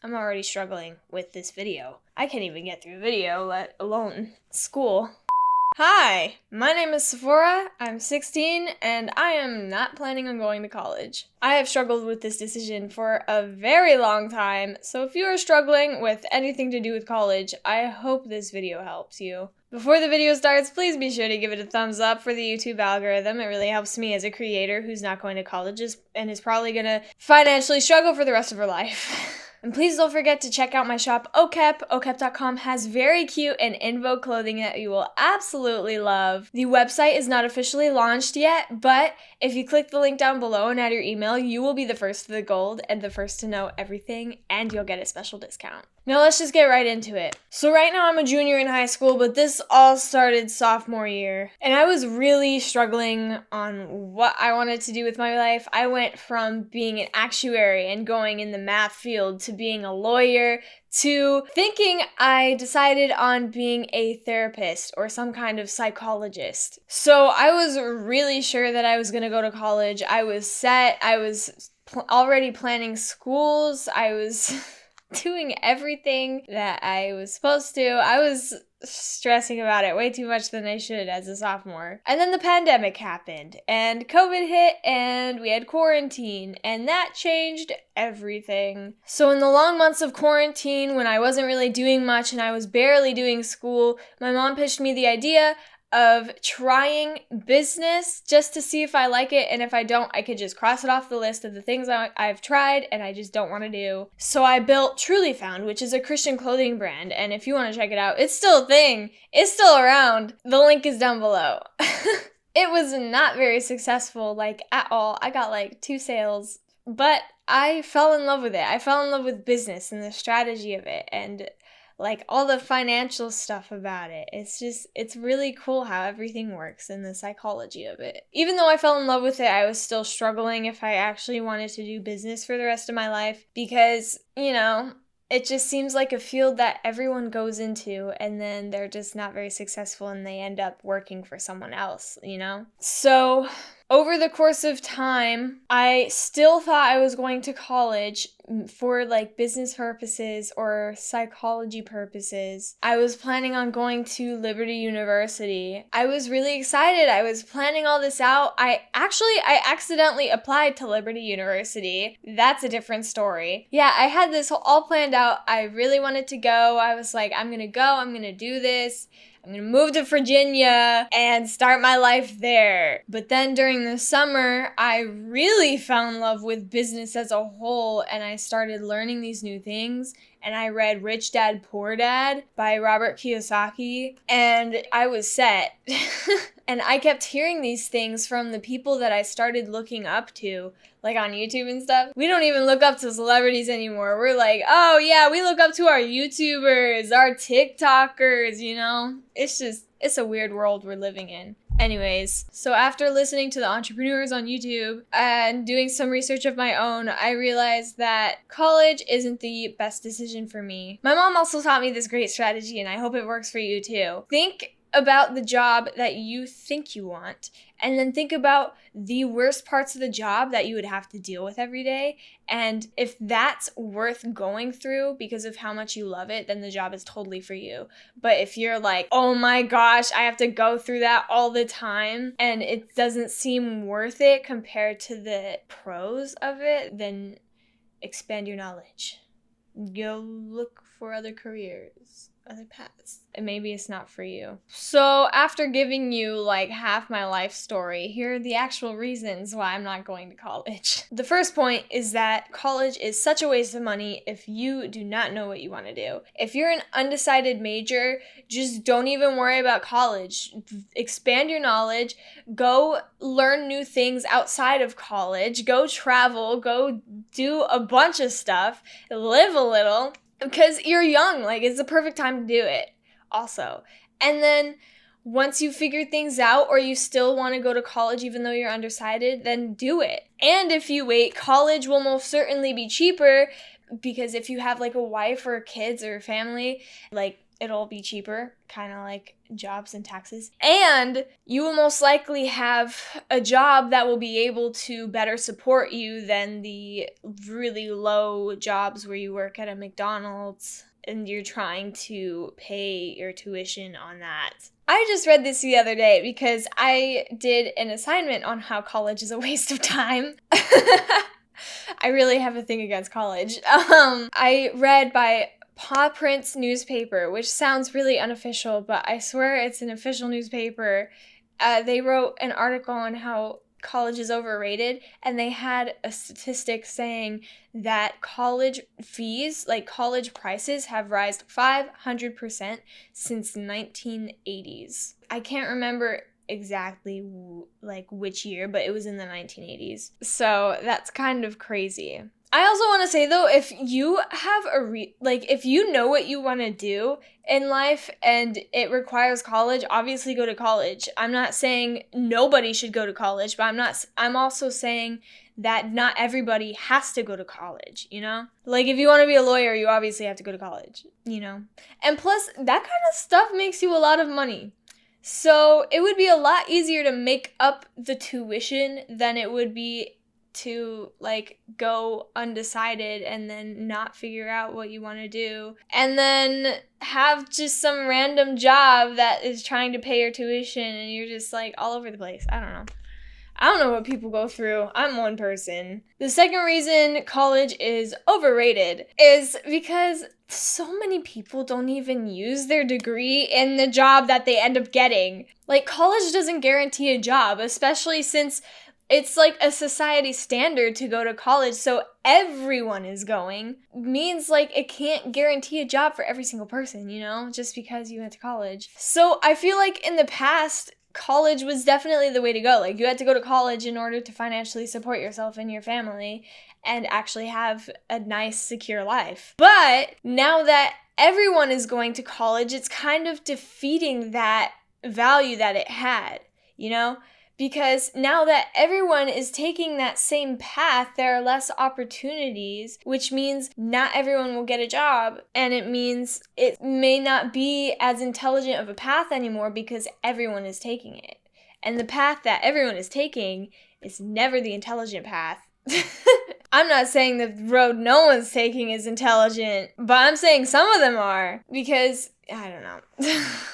I'm already struggling with this video. I can't even get through video, let alone school. Hi, my name is Sephora, I'm 16, and I am not planning on going to college. I have struggled with this decision for a very long time, so if you are struggling with anything to do with college, I hope this video helps you. Before the video starts, please be sure to give it a thumbs up for the YouTube algorithm. It really helps me as a creator who's not going to college and is probably gonna financially struggle for the rest of her life. And please don't forget to check out my shop, OKEP. OKEP.com has very cute and in vogue clothing that you will absolutely love. The website is not officially launched yet, but if you click the link down below and add your email, you will be the first to the gold and the first to know everything, and you'll get a special discount. Now let's just get right into it. So right now I'm a junior in high school, but this all started sophomore year. And I was really struggling on what I wanted to do with my life. I went from being an actuary and going in the math field to being a lawyer to thinking I decided on being a therapist or some kind of psychologist. So I was really sure that I was going to go to college. I was set. I was already planning schools. I was doing everything that I was supposed to. I was stressing about it way too much than I should as a sophomore. And then the pandemic happened, and COVID hit, and we had quarantine, and that changed everything. So in the long months of quarantine, when I wasn't really doing much and I was barely doing school, my mom pitched me the idea of trying business just to see if I like it, and if I don't, I could just cross it off the list of the things I've tried and I just don't want to do. So I built Truly Found, which is a Christian clothing brand, and if you want to check it out, it's still a thing. It's still around. The link is down below. It was not very successful, like, at all. I got like 2 sales, but I fell in love with it. I fell in love with business and the strategy of it, and like all the financial stuff about it. It's really cool how everything works and the psychology of it. Even though I fell in love with it, I was still struggling if I actually wanted to do business for the rest of my life because, it just seems like a field that everyone goes into and then they're just not very successful and they end up working for someone else, So over the course of time, I still thought I was going to college for like business purposes or psychology purposes. I was planning on going to Liberty University. I was really excited. I was planning all this out. I accidentally applied to Liberty University. That's a different story. Yeah, I had this all planned out. I really wanted to go. I was like, I'm gonna go. I'm gonna do this. I'm gonna move to Virginia and start my life there. But then during the summer, I really fell in love with business as a whole, and I started learning these new things. And I read Rich Dad, Poor Dad by Robert Kiyosaki, and I was set. And I kept hearing these things from the people that I started looking up to, like on YouTube and stuff. We don't even look up to celebrities anymore. We're like, oh yeah, we look up to our YouTubers, our TikTokers, It's a weird world we're living in. Anyways, so after listening to the entrepreneurs on YouTube and doing some research of my own, I realized that college isn't the best decision for me. My mom also taught me this great strategy, and I hope it works for you too. Think about the job that you think you want, and then think about the worst parts of the job that you would have to deal with every day. And if that's worth going through because of how much you love it, then the job is totally for you. But if you're like, oh my gosh, I have to go through that all the time and it doesn't seem worth it compared to the pros of it, then expand your knowledge. Go look for other careers, other paths. And maybe it's not for you. So after giving you like half my life story, here are the actual reasons why I'm not going to college. The first point is that college is such a waste of money if you do not know what you want to do. If you're an undecided major, just don't even worry about college. Expand your knowledge, go learn new things outside of college, go travel, go do a bunch of stuff, live a little, because you're young. Like, it's the perfect time to do it also. And then once you figure things out, or you still want to go to college even though you're undecided, then do it. And if you wait, college will most certainly be cheaper, because if you have like a wife or kids or a family, like it'll be cheaper, kind of like jobs and taxes. And you will most likely have a job that will be able to better support you than the really low jobs where you work at a McDonald's and you're trying to pay your tuition on that. I just read this the other day because I did an assignment on how college is a waste of time. I really have a thing against college. I read by Paw Prints newspaper, which sounds really unofficial, but I swear it's an official newspaper. They wrote an article on how college is overrated, and they had a statistic saying that college fees, like college prices, have risen 500% since 1980s. I can't remember exactly like which year, but it was in the 1980s. So that's kind of crazy. I also want to say though, if you have if you know what you want to do in life and it requires college, obviously go to college. I'm not saying nobody should go to college, but I'm also saying that not everybody has to go to college, you know? Like if you want to be a lawyer, you obviously have to go to college, you know? And plus that kind of stuff makes you a lot of money. So it would be a lot easier to make up the tuition than it would be to like go undecided and then not figure out what you want to do and then have just some random job that is trying to pay your tuition and you're just like all over the place. I don't know what people go through. I'm one person. The second reason college is overrated is because so many people don't even use their degree in the job that they end up getting. Like college doesn't guarantee a job, especially since it's like a society standard to go to college, so everyone is going. Means like it can't guarantee a job for every single person, you know, just because you went to college. So I feel like in the past, college was definitely the way to go. Like you had to go to college in order to financially support yourself and your family and actually have a nice, secure life. But now that everyone is going to college, it's kind of defeating that value that it had, you know? Because now that everyone is taking that same path, there are less opportunities, which means not everyone will get a job. And it means it may not be as intelligent of a path anymore because everyone is taking it. And the path that everyone is taking is never the intelligent path. I'm not saying the road no one's taking is intelligent, but I'm saying some of them are. Because, I don't know.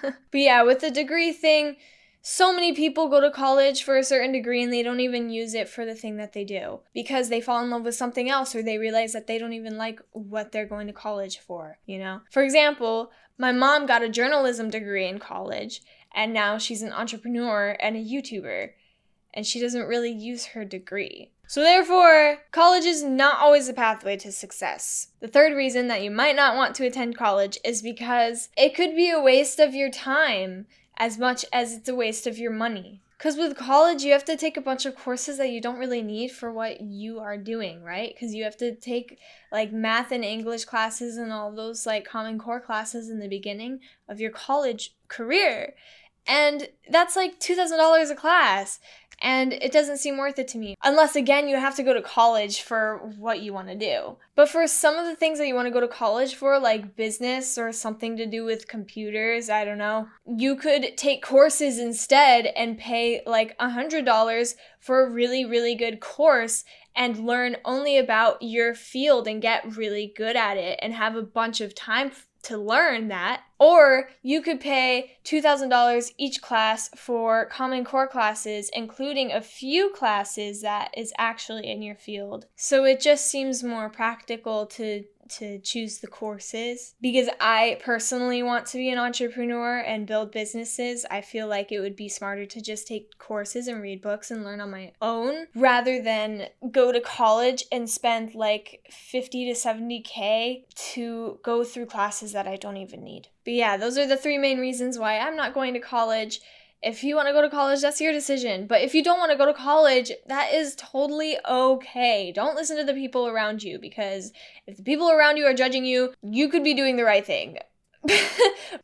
But yeah, with the degree thing, so many people go to college for a certain degree and they don't even use it for the thing that they do because they fall in love with something else or they realize that they don't even like what they're going to college for, you know? For example, my mom got a journalism degree in college and now she's an entrepreneur and a YouTuber and she doesn't really use her degree. So therefore, college is not always a pathway to success. The third reason that you might not want to attend college is because it could be a waste of your time as much as it's a waste of your money. Because with college, you have to take a bunch of courses that you don't really need for what you are doing, right? Because you have to take like math and English classes and all those like Common Core classes in the beginning of your college career. And that's like $2,000 a class. And it doesn't seem worth it to me. Unless, again, you have to go to college for what you want to do. But for some of the things that you want to go to college for, like business or something to do with computers, I don't know, you could take courses instead and pay like $100 for a really, really good course and learn only about your field and get really good at it and have a bunch of time to learn that. Or you could pay $2,000 each class for Common Core classes, including a few classes that is actually in your field. So it just seems more practical to choose the courses. Because I personally want to be an entrepreneur and build businesses, I feel like it would be smarter to just take courses and read books and learn on my own rather than go to college and spend like $50 to $70K to go through classes that I don't even need. But yeah, those are the three main reasons why I'm not going to college. If you want to go to college, that's your decision. But if you don't want to go to college, that is totally okay. Don't listen to the people around you because if the people around you are judging you, you could be doing the right thing.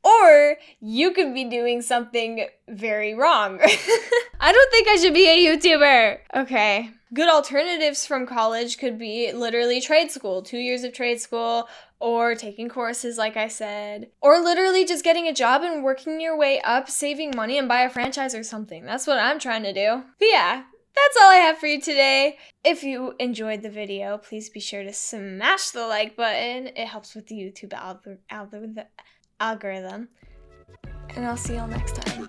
Or you could be doing something very wrong. I don't think I should be a YouTuber. Okay, Good alternatives from college could be literally trade school, 2 years of trade school, or taking courses like I said, or literally just getting a job and working your way up, saving money and buy a franchise or something. That's what I'm trying to do. But yeah, that's all I have for you today. If you enjoyed the video, please be sure to smash the like button. It helps with the YouTube algorithm. And I'll see y'all next time.